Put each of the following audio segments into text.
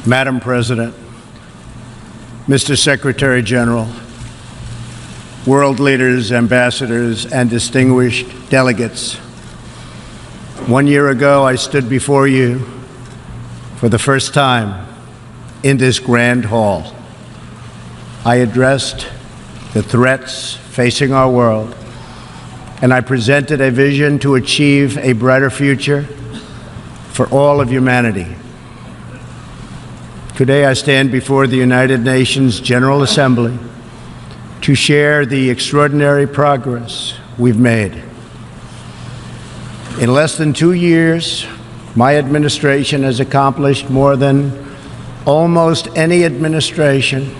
Madam President, Mr. Secretary General, world leaders, ambassadors, and distinguished delegates, 1 year ago I stood before you for the first time in this grand hall. I addressed the threats facing our world, and I presented a vision to achieve a brighter future for all of humanity. Today I stand before the United Nations General Assembly to share the extraordinary progress we've made. In less than 2 years, my administration has accomplished more than almost any administration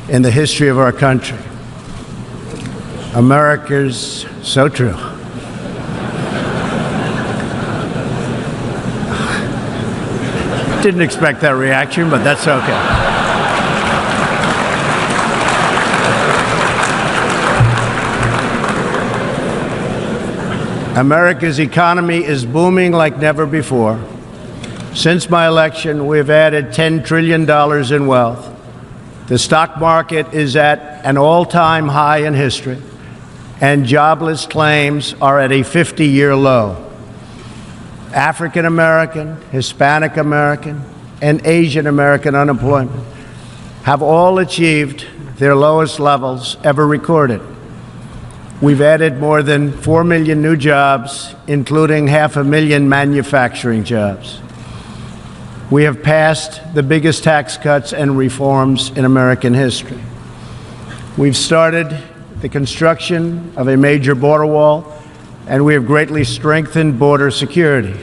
in the history of our country. America's so true. Didn't expect that reaction, but that's okay. America's economy is booming like never before. Since my election, we've added $10 trillion in wealth. The stock market is at an all-time high in history, and jobless claims are at a 50-year low. African American, Hispanic American, and Asian American unemployment have all achieved their lowest levels ever recorded. We've added more than 4 million new jobs, including 500,000 manufacturing jobs. We have passed the biggest tax cuts and reforms in American history. We've started the construction of a major border wall, and we have greatly strengthened border security.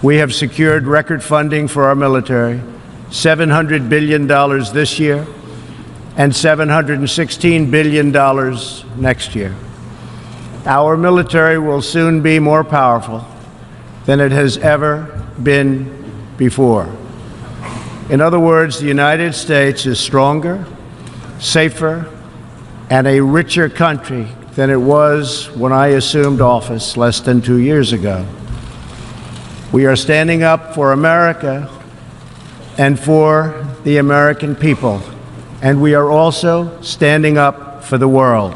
We have secured record funding for our military, $700 billion this year and $716 billion next year. Our military will soon be more powerful than it has ever been before. In other words, the United States is stronger, safer, and a richer country than it was when I assumed office less than 2 years ago. We are standing up for America and for the American people, and we are also standing up for the world.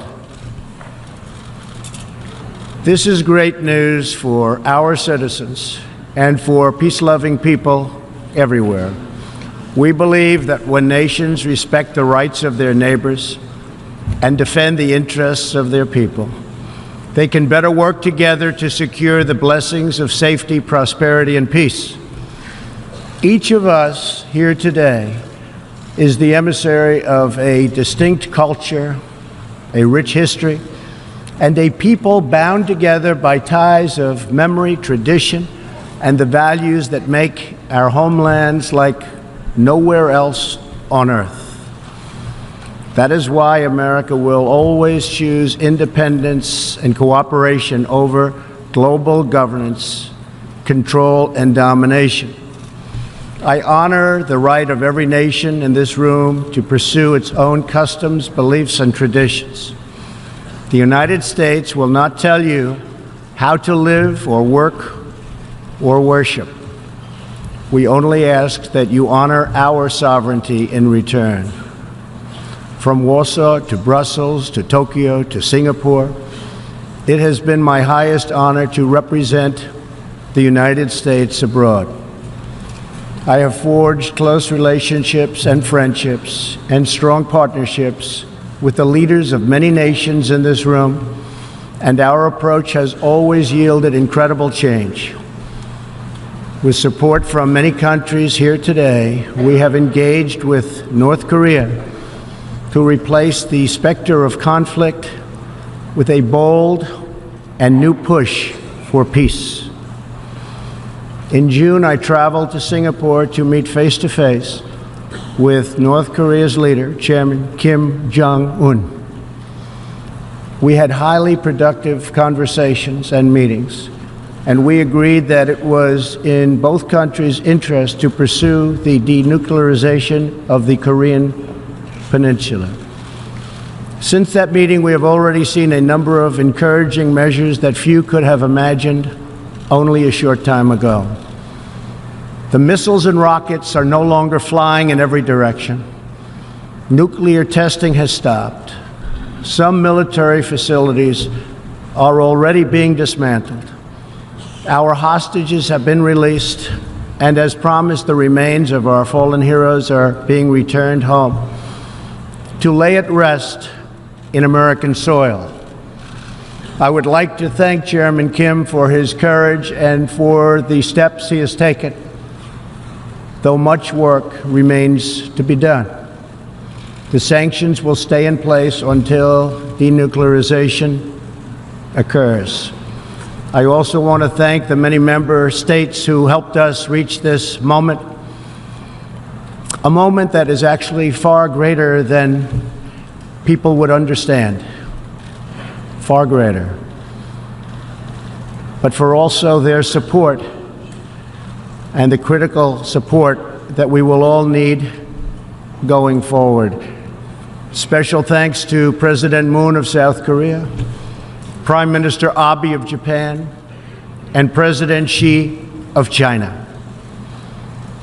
This is great news for our citizens and for peace-loving people everywhere. We believe that when nations respect the rights of their neighbors and defend the interests of their people, they can better work together to secure the blessings of safety, prosperity, and peace. Each of us here today is the emissary of a distinct culture, a rich history, and a people bound together by ties of memory, tradition, and the values that make our homelands like nowhere else on earth. That is why America will always choose independence and cooperation over global governance, control, and domination. I honor the right of every nation in this room to pursue its own customs, beliefs, and traditions. The United States will not tell you how to live or work or worship. We only ask that you honor our sovereignty in return. From Warsaw to Brussels to Tokyo to Singapore, it has been my highest honor to represent the United States abroad. I have forged close relationships and friendships and strong partnerships with the leaders of many nations in this room, and our approach has always yielded incredible change. With support from many countries here today, we have engaged with North Korea to replace the specter of conflict with a bold and new push for peace. In June, I traveled to Singapore to meet face-to-face with North Korea's leader, Chairman Kim Jong-un. We had highly productive conversations and meetings, and we agreed that it was in both countries' interest to pursue the denuclearization of the Korean Peninsula. Since that meeting, we have already seen a number of encouraging measures that few could have imagined only a short time ago. The missiles and rockets are no longer flying in every direction. Nuclear testing has stopped. Some military facilities are already being dismantled. Our hostages have been released, and as promised, the remains of our fallen heroes are being returned home to lay at rest in American soil. I would like to thank Chairman Kim for his courage and for the steps he has taken, though much work remains to be done. The sanctions will stay in place until denuclearization occurs. I also want to thank the many member states who helped us reach this moment, a moment that is actually far greater than people would understand, far greater, but for also their support and the critical support that we will all need going forward. Special thanks to President Moon of South Korea, Prime Minister Abe of Japan, and President Xi of China.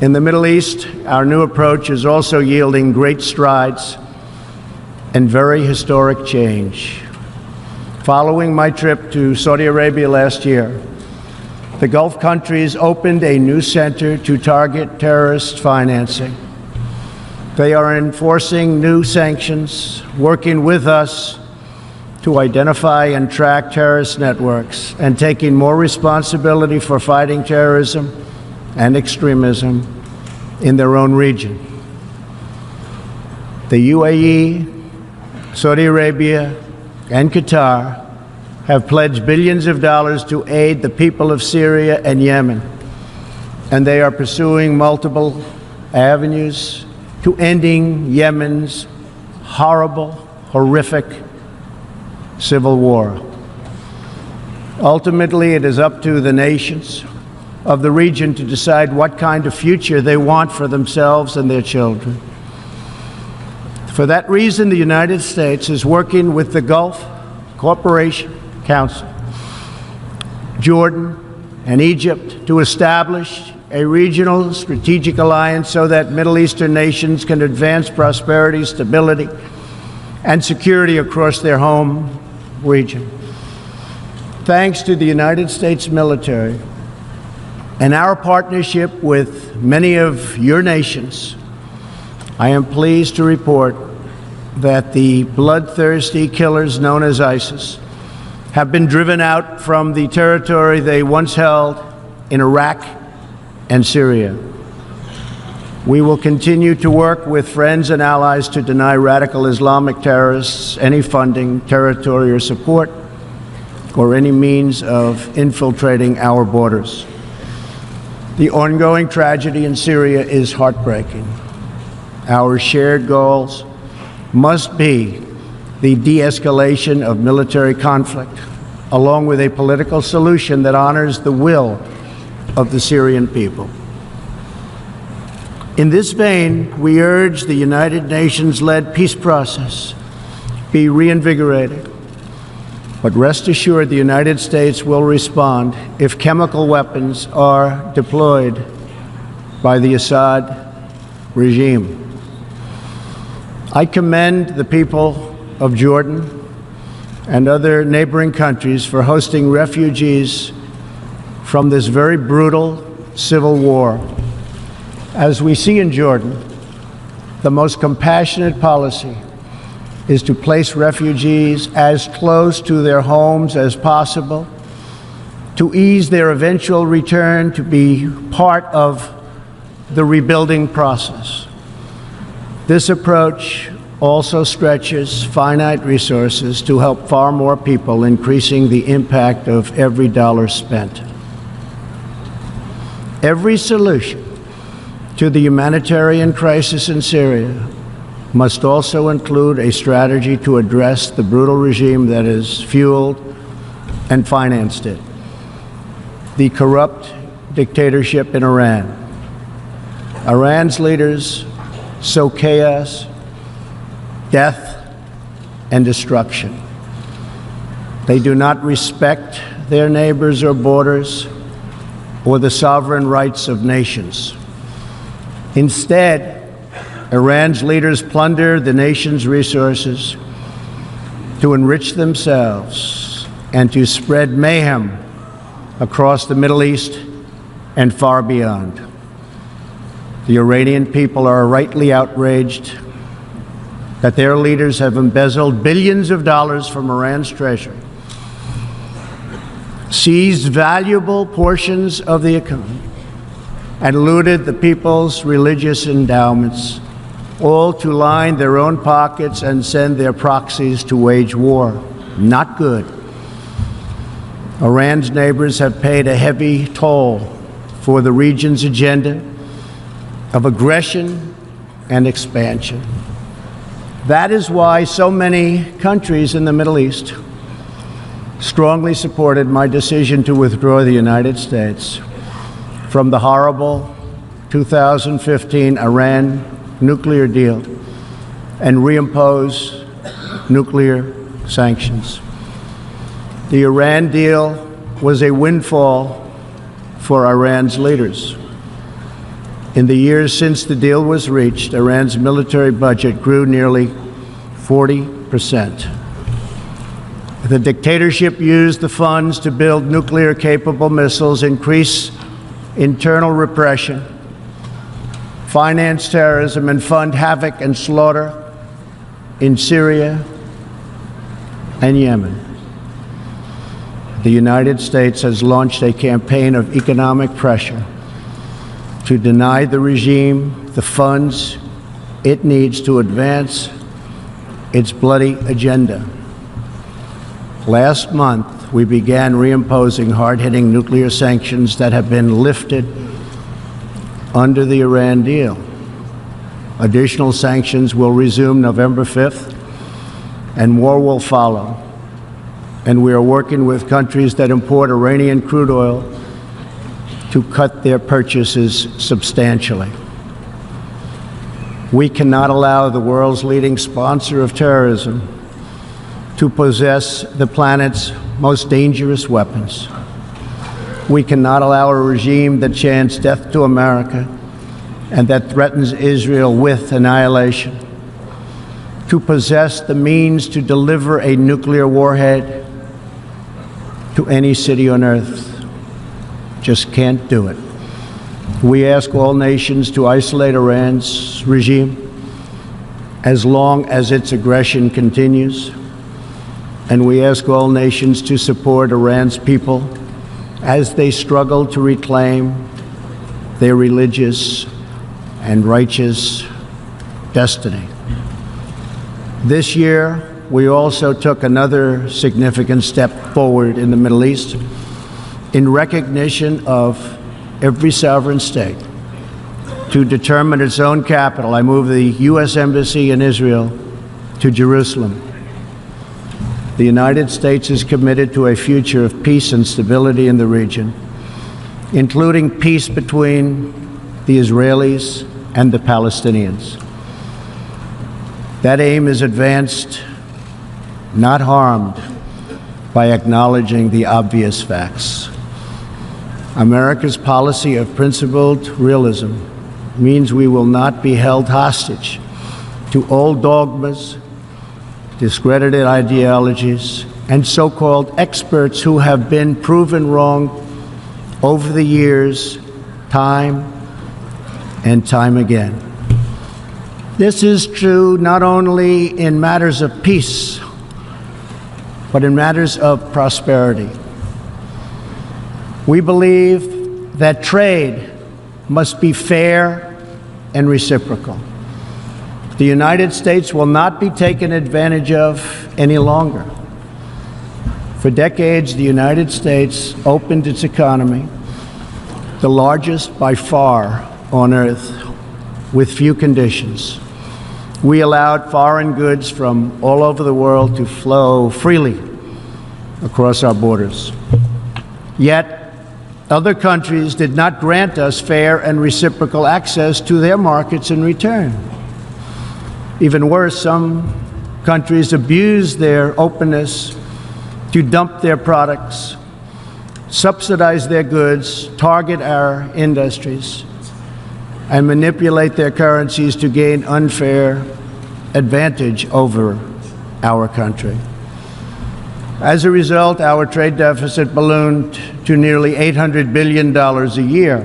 In the Middle East, our new approach is also yielding great strides and very historic change. Following my trip to Saudi Arabia last year, the Gulf countries opened a new center to target terrorist financing. They are enforcing new sanctions, working with us to identify and track terrorist networks, and taking more responsibility for fighting terrorism and extremism in their own region. The UAE, Saudi Arabia, and Qatar have pledged billions of dollars to aid the people of Syria and Yemen, and they are pursuing multiple avenues to ending Yemen's horrible, horrific civil war. Ultimately, it is up to the nations of the region to decide what kind of future they want for themselves and their children. For that reason, the United States is working with the Gulf Cooperation Council, Jordan, and Egypt to establish a regional strategic alliance so that Middle Eastern nations can advance prosperity, stability, and security across their home region. Thanks to the United States military and our partnership with many of your nations, I am pleased to report that the bloodthirsty killers known as ISIS have been driven out from the territory they once held in Iraq and Syria. We will continue to work with friends and allies to deny radical Islamic terrorists any funding, territory, or support, or any means of infiltrating our borders. The ongoing tragedy in Syria is heartbreaking. Our shared goals must be the de-escalation of military conflict, along with a political solution that honors the will of the Syrian people. In this vein, we urge the United Nations-led peace process be reinvigorated. But rest assured, the United States will respond if chemical weapons are deployed by the Assad regime. I commend the people of Jordan and other neighboring countries for hosting refugees from this very brutal civil war. As we see in Jordan, the most compassionate policy is to place refugees as close to their homes as possible, to ease their eventual return to be part of the rebuilding process. This approach also stretches finite resources to help far more people, increasing the impact of every dollar spent. Every solution to the humanitarian crisis in Syria must also include a strategy to address the brutal regime that has fueled and financed it, the corrupt dictatorship in Iran. Iran's leaders sow chaos, death, and destruction. They do not respect their neighbors or borders, or the sovereign rights of nations. Instead, Iran's leaders plunder the nation's resources to enrich themselves and to spread mayhem across the Middle East and far beyond. The Iranian people are rightly outraged that their leaders have embezzled billions of dollars from Iran's treasury, seized valuable portions of the economy, and looted the people's religious endowments, all to line their own pockets and send their proxies to wage war. Not good. Iran's neighbors have paid a heavy toll for the region's agenda of aggression and expansion. That is why so many countries in the Middle East strongly supported my decision to withdraw the United States from the horrible 2015 Iran nuclear deal and reimpose nuclear sanctions. The Iran deal was a windfall for Iran's leaders. In the years since the deal was reached, Iran's military budget grew nearly 40%. The dictatorship used the funds to build nuclear-capable missiles, increase internal repression, finance terrorism, and fund havoc and slaughter in Syria and Yemen. The United States has launched a campaign of economic pressure to deny the regime the funds it needs to advance its bloody agenda. Last month, we began reimposing hard-hitting nuclear sanctions that have been lifted under the Iran deal. Additional sanctions will resume November 5th, and more will follow. And we are working with countries that import Iranian crude oil to cut their purchases substantially. We cannot allow the world's leading sponsor of terrorism to possess the planet's most dangerous weapons. We cannot allow a regime that chants death to America and that threatens Israel with annihilation to possess the means to deliver a nuclear warhead to any city on earth. Just can't do it. We ask all nations to isolate Iran's regime as long as its aggression continues. And we ask all nations to support Iran's people as they struggle to reclaim their religious and righteous destiny. This year, we also took another significant step forward in the Middle East in recognition of every sovereign state to determine its own capital. I moved the U.S. Embassy in Israel to Jerusalem. The United States is committed to a future of peace and stability in the region, including peace between the Israelis and the Palestinians. That aim is advanced, not harmed, by acknowledging the obvious facts. America's policy of principled realism means we will not be held hostage to old dogmas, discredited ideologies, and so-called experts who have been proven wrong over the years, time and time again. This is true not only in matters of peace, but in matters of prosperity. We believe that trade must be fair and reciprocal. The United States will not be taken advantage of any longer. For decades, the United States opened its economy, the largest by far on earth, with few conditions. We allowed foreign goods from all over the world to flow freely across our borders. Yet, other countries did not grant us fair and reciprocal access to their markets in return. Even worse, some countries abused their openness to dump their products subsidize their goods, target our industries, and manipulate their currencies to gain unfair advantage over our country. As a result, our trade deficit ballooned to nearly $800 billion a year.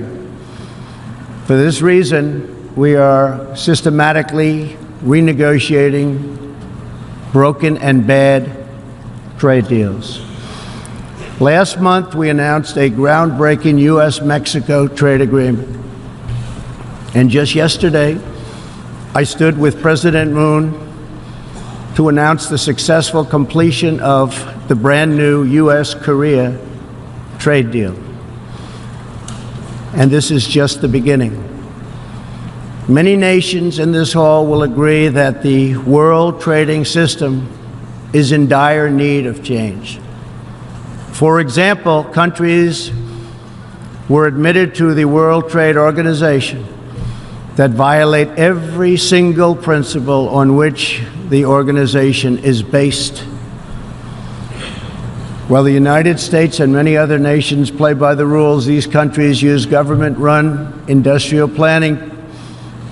For this reason, we are systematically renegotiating broken and bad trade deals. Last month, we announced a groundbreaking U.S.-Mexico trade agreement. And just yesterday, I stood with President Moon to announce the successful completion of the brand new U.S.-Korea trade deal. And this is just the beginning. Many nations in this hall will agree that the world trading system is in dire need of change. For example, countries were admitted to the World Trade Organization that violate every single principle on which the organization is based. While the United States and many other nations play by the rules, these countries use government-run industrial planning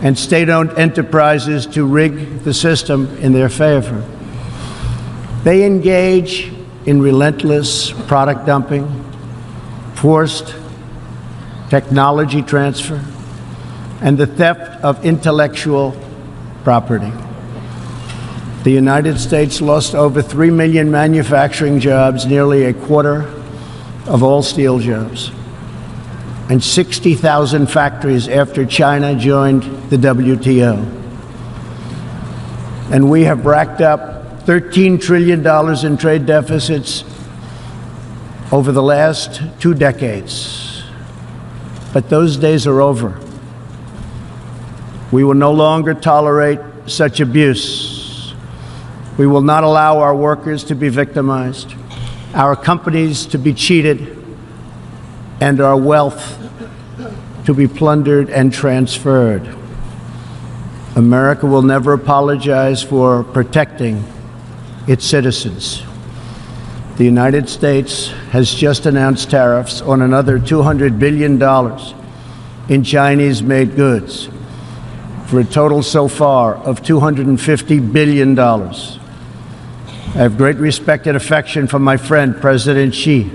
and state-owned enterprises to rig the system in their favor. They engage in relentless product dumping, forced technology transfer, and the theft of intellectual property. The United States lost over 3 million manufacturing jobs, nearly a quarter of all steel jobs, and 60,000 factories after China joined the WTO. And we have racked up $13 trillion in trade deficits over the last 2 decades. But those days are over. We will no longer tolerate such abuse. We will not allow our workers to be victimized, our companies to be cheated, and our wealth to be plundered and transferred. America will never apologize for protecting its citizens. The United States has just announced tariffs on another $200 billion in Chinese-made goods, for a total so far of $250 billion. I have great respect and affection for my friend, President Xi,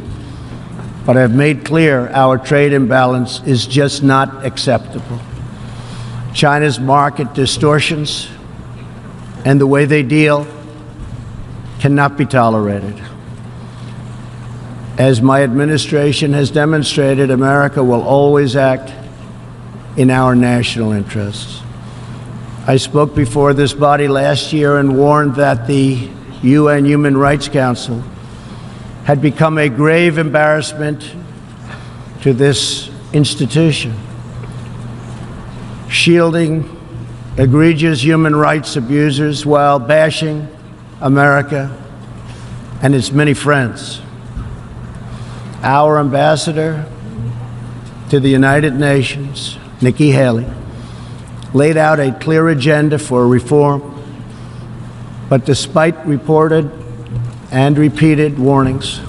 but I have made clear our trade imbalance is just not acceptable. China's market distortions and the way they deal cannot be tolerated. As my administration has demonstrated, America will always act in our national interests. I spoke before this body last year and warned that the UN Human Rights Council had become a grave embarrassment to this institution, shielding egregious human rights abusers while bashing America and its many friends. Our ambassador to the United Nations, Nikki Haley, laid out a clear agenda for reform, but despite reported and repeated warnings,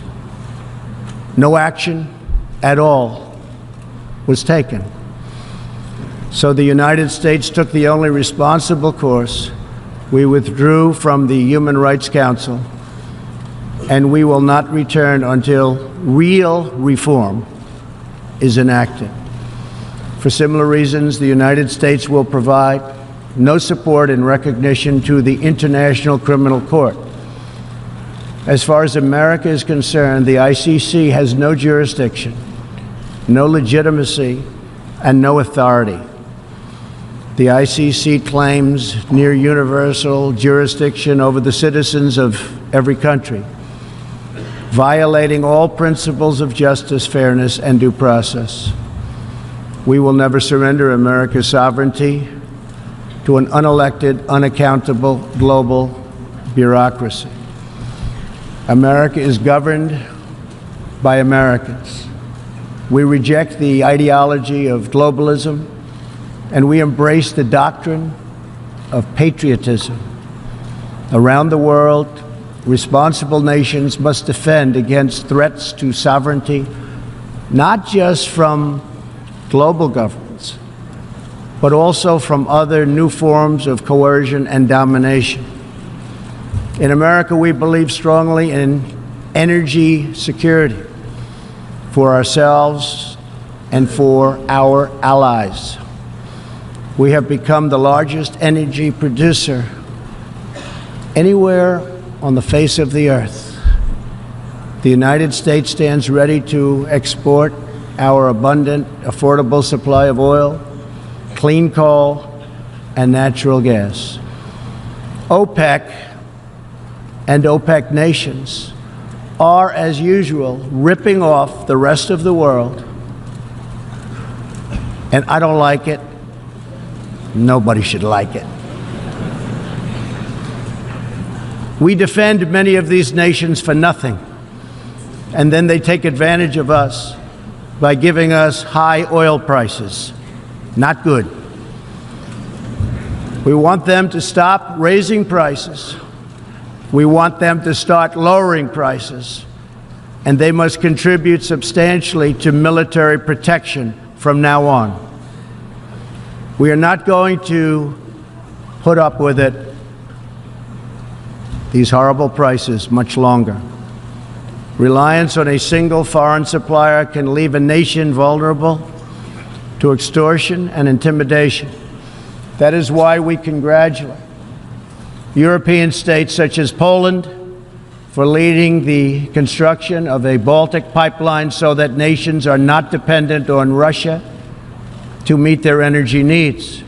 no action at all was taken. So the United States took the only responsible course. We withdrew from the Human Rights Council, and we will not return until real reform is enacted. For similar reasons, the United States will provide no support in recognition to the International Criminal Court. As far as America is concerned, the ICC has no jurisdiction, no legitimacy, and no authority. The ICC claims near universal jurisdiction over the citizens of every country, violating all principles of justice, fairness, and due process. We will never surrender America's sovereignty to an unelected, unaccountable global bureaucracy. America is governed by Americans. We reject the ideology of globalism, and we embrace the doctrine of patriotism. Around the world, responsible nations must defend against threats to sovereignty, not just from global governments, but also from other new forms of coercion and domination. In America, we believe strongly in energy security for ourselves and for our allies. We have become the largest energy producer anywhere on the face of the earth. The United States stands ready to export our abundant, affordable supply of oil, clean coal, and natural gas. OPEC and OPEC nations are, as usual, ripping off the rest of the world, and I don't like it. Nobody should like it. We defend many of these nations for nothing, and then they take advantage of us by giving us high oil prices. Not good. We want them to stop raising prices. We want them to start lowering prices, and they must contribute substantially to military protection from now on. We are not going to put up with it, these horrible prices, much longer. Reliance on a single foreign supplier can leave a nation vulnerable to extortion and intimidation. That is why we congratulate European states such as Poland for leading the construction of a Baltic pipeline so that nations are not dependent on Russia to meet their energy needs.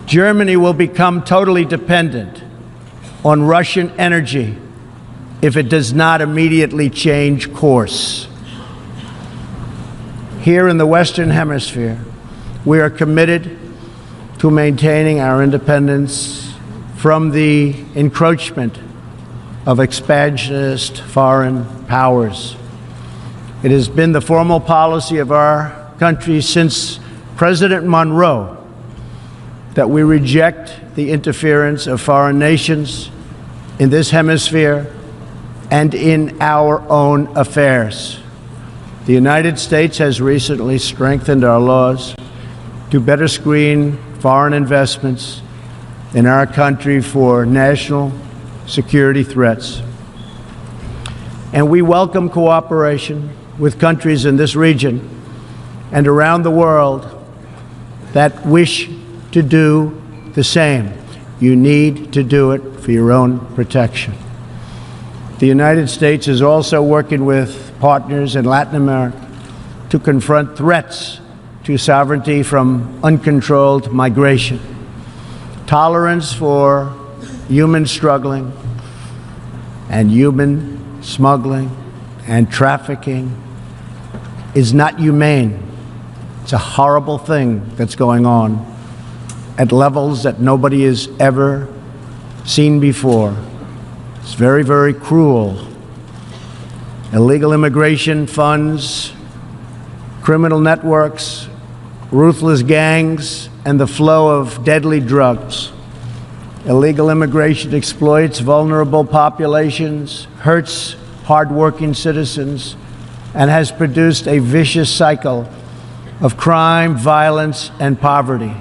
Germany will become totally dependent on Russian energy if it does not immediately change course. Here in the Western Hemisphere, we are committed to maintaining our independence from the encroachment of expansionist foreign powers. It has been the formal policy of our country since President Monroe that we reject the interference of foreign nations in this hemisphere and in our own affairs. The United States has recently strengthened our laws to better screen foreign investments in our country for national security threats. And we welcome cooperation with countries in this region and around the world that wish to do the same. You need to do it for your own protection. The United States is also working with partners in Latin America to confront threats to sovereignty from uncontrolled migration. Tolerance for human struggling and human smuggling and trafficking is not humane. It's a horrible thing that's going on at levels that nobody has ever seen before. It's very, very cruel. Illegal immigration funds, criminal networks, ruthless gangs, and the flow of deadly drugs. Illegal immigration exploits vulnerable populations, hurts hardworking citizens, and has produced a vicious cycle of crime, violence, and poverty.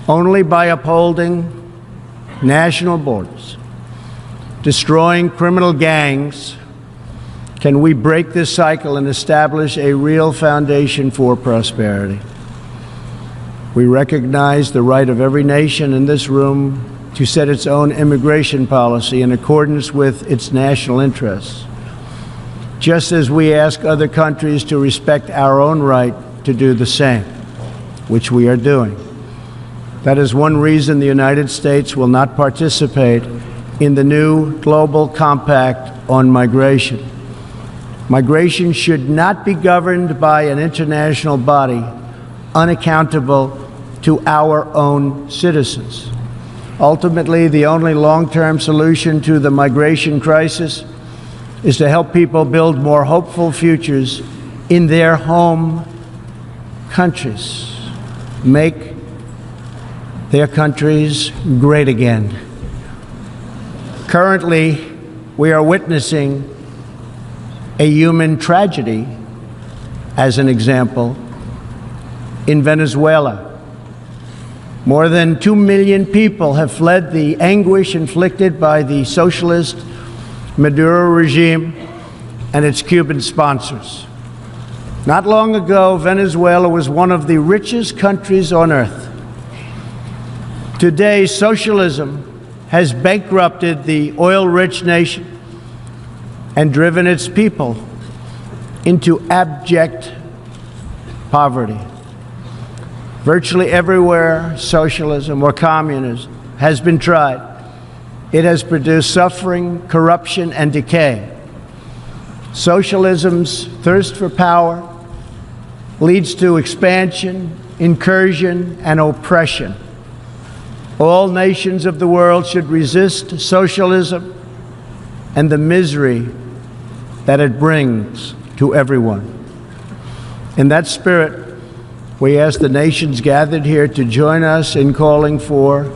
Only by upholding national borders, destroying criminal gangs, can we break this cycle and establish a real foundation for prosperity. We recognize the right of every nation in this room to set its own immigration policy in accordance with its national interests, just as we ask other countries to respect our own right to do the same, which we are doing. That is one reason the United States will not participate in the new global compact on migration. Migration should not be governed by an international body unaccountable to our own citizens. Ultimately, the only long-term solution to the migration crisis is to help people build more hopeful futures in their home countries, make their countries great again. Currently, we are witnessing a human tragedy as an example, in Venezuela. More than 2 million people have fled the anguish inflicted by the socialist Maduro regime and its Cuban sponsors. Not long ago, Venezuela was one of the richest countries on earth. Today, socialism has bankrupted the oil-rich nation and driven its people into abject poverty. Virtually everywhere socialism or communism has been tried, it has produced suffering, corruption, and decay. Socialism's thirst for power leads to expansion, incursion, and oppression. All nations of the world should resist socialism and the misery that it brings to everyone. In that spirit, we ask the nations gathered here to join us in calling for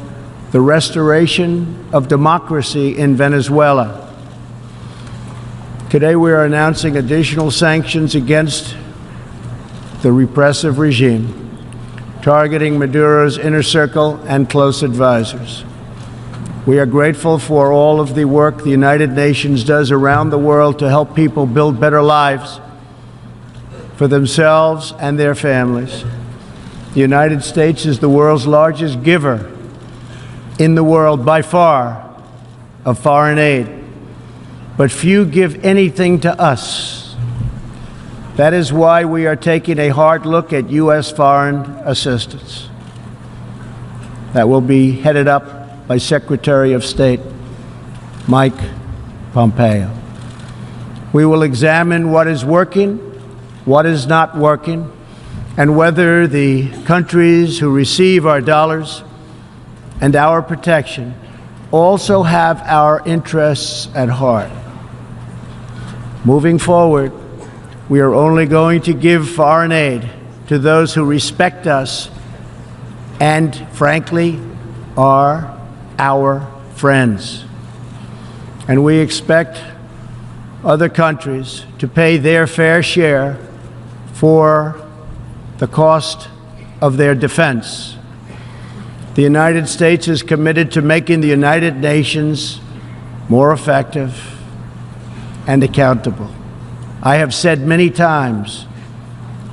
the restoration of democracy in Venezuela. Today we are announcing additional sanctions against the repressive regime, targeting Maduro's inner circle and close advisors. We are grateful for all of the work the United Nations does around the world to help people build better lives for themselves and their families. The United States is the world's largest giver in the world by far of foreign aid, but few give anything to us. That is why we are taking a hard look at U.S. foreign assistance. That will be headed up by Secretary of State Mike Pompeo. We will examine what is working, what is not working, and whether the countries who receive our dollars and our protection also have our interests at heart. Moving forward, we are only going to give foreign aid to those who respect us and, frankly, are our friends. And we expect other countries to pay their fair share for the cost of their defense. The United States is committed to making the United Nations more effective and accountable. I have said many times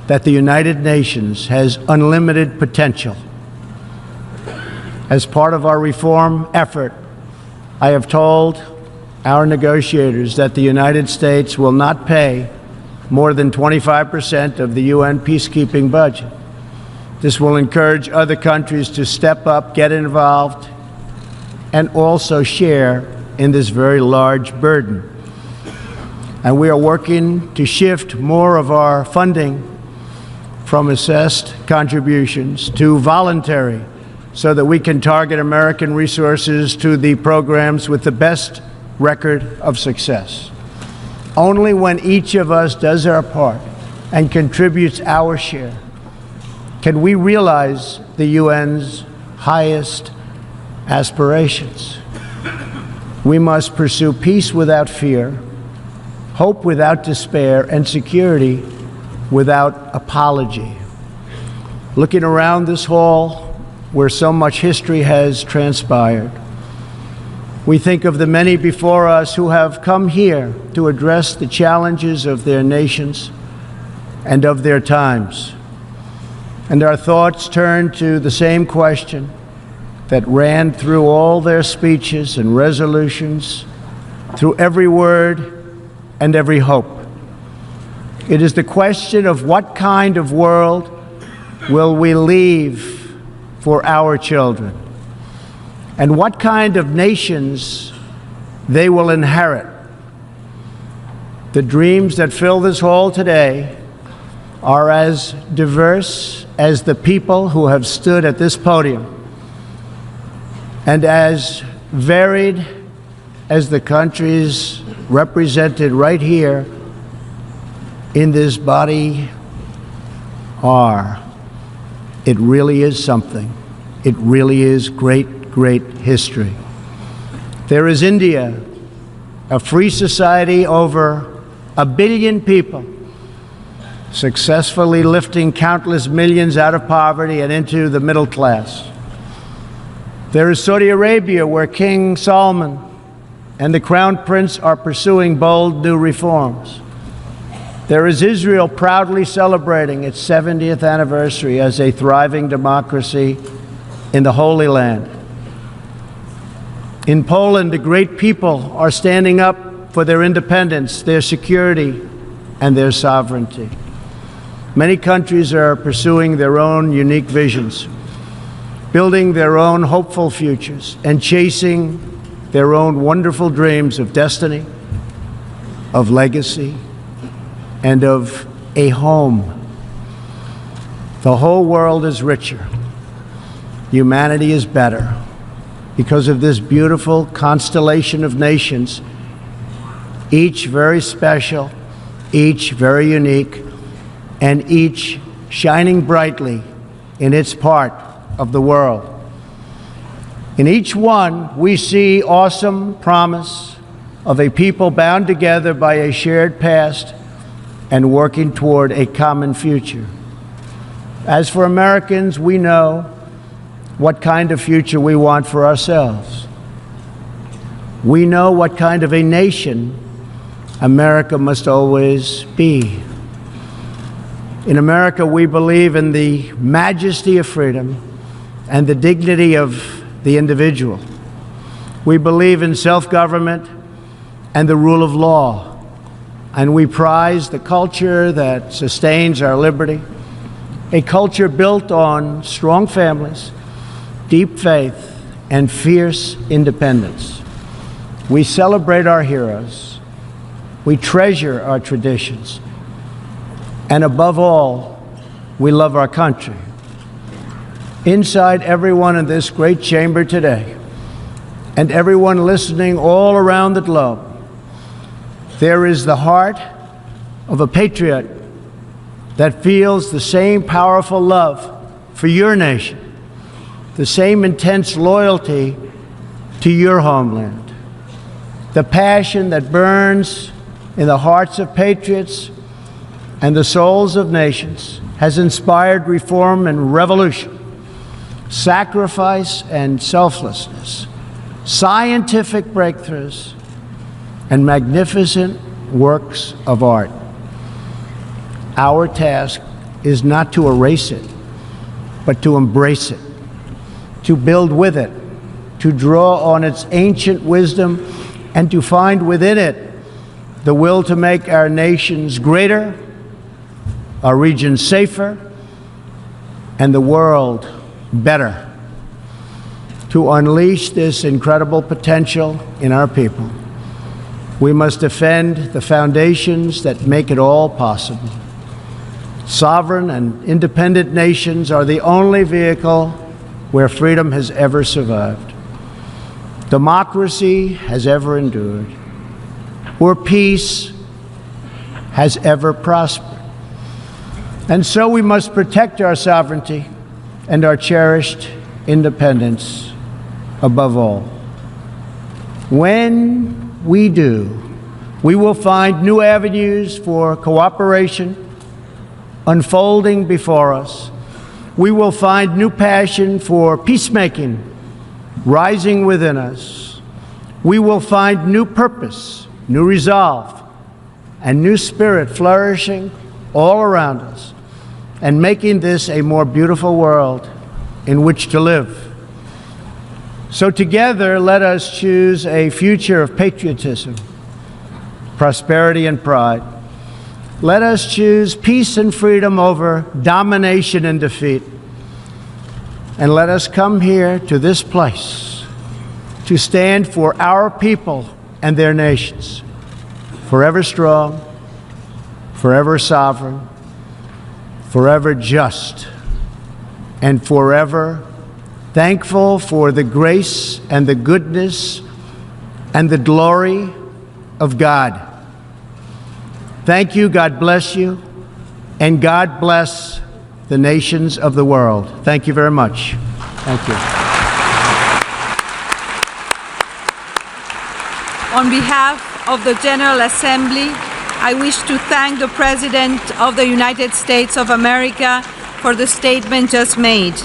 that the United Nations has unlimited potential. As part of our reform effort, I have told our negotiators that the United States will not pay more than 25% of the UN peacekeeping budget. This will encourage other countries to step up, get involved, and also share in this very large burden. And we are working to shift more of our funding from assessed contributions to voluntary, so that we can target American resources to the programs with the best record of success. Only when each of us does our part and contributes our share can we realize the UN's highest aspirations. We must pursue peace without fear, hope without despair, and security without apology. Looking around this hall, where so much history has transpired, we think of the many before us who have come here to address the challenges of their nations and of their times. And our thoughts turn to the same question that ran through all their speeches and resolutions, through every word and every hope. It is the question of what kind of world will we leave for our children, and what kind of nations they will inherit. The dreams that fill this hall today are as diverse as the people who have stood at this podium, and as varied as the countries represented right here in this body are. It really is something. It really is great, great history. There is India, a free society, over 1 billion people, successfully lifting countless millions out of poverty and into the middle class. There is Saudi Arabia, where King Salman and the Crown Prince are pursuing bold new reforms. There is Israel, proudly celebrating its 70th anniversary as a thriving democracy in the Holy Land. In Poland, the great people are standing up for their independence, their security, and their sovereignty. Many countries are pursuing their own unique visions, building their own hopeful futures, and chasing their own wonderful dreams of destiny, of legacy, and of a home. The whole world is richer. Humanity is better because of this beautiful constellation of nations, each very special, each very unique, and each shining brightly in its part of the world. In each one, we see awesome promise of a people bound together by a shared past and working toward a common future. As for Americans, we know what kind of future we want for ourselves. We know what kind of a nation America must always be. In America, we believe in the majesty of freedom and the dignity of the individual. We believe in self-government and the rule of law, and we prize the culture that sustains our liberty, a culture built on strong families, deep faith, and fierce independence. We celebrate our heroes. We treasure our traditions. And above all, we love our country. Inside everyone in this great chamber today, and everyone listening all around the globe, there is the heart of a patriot that feels the same powerful love for your nation, the same intense loyalty to your homeland. The passion that burns in the hearts of patriots and the souls of nations has inspired reform and revolution, sacrifice and selflessness, scientific breakthroughs, and magnificent works of art. Our task is not to erase it, but to embrace it, to build with it, to draw on its ancient wisdom, and to find within it the will to make our nations greater, our region safer, and the world better. To unleash this incredible potential in our people, we must defend the foundations that make it all possible. Sovereign and independent nations are the only vehicle where freedom has ever survived, democracy has ever endured, where peace has ever prospered. And so we must protect our sovereignty and our cherished independence above all. When we do, we will find new avenues for cooperation unfolding before us. We will find new passion for peacemaking rising within us. We will find new purpose, new resolve, and new spirit flourishing all around us, and making this a more beautiful world in which to live. So together, let us choose a future of patriotism, prosperity, and pride. Let us choose peace and freedom over domination and defeat. And let us come here to this place to stand for our people and their nations, forever strong, forever sovereign, forever just, and forever thankful for the grace and the goodness and the glory of God. Thank you, God bless you, and God bless the nations of the world. Thank you very much. Thank you. On behalf of the General Assembly, I wish to thank the President of the United States of America for the statement just made.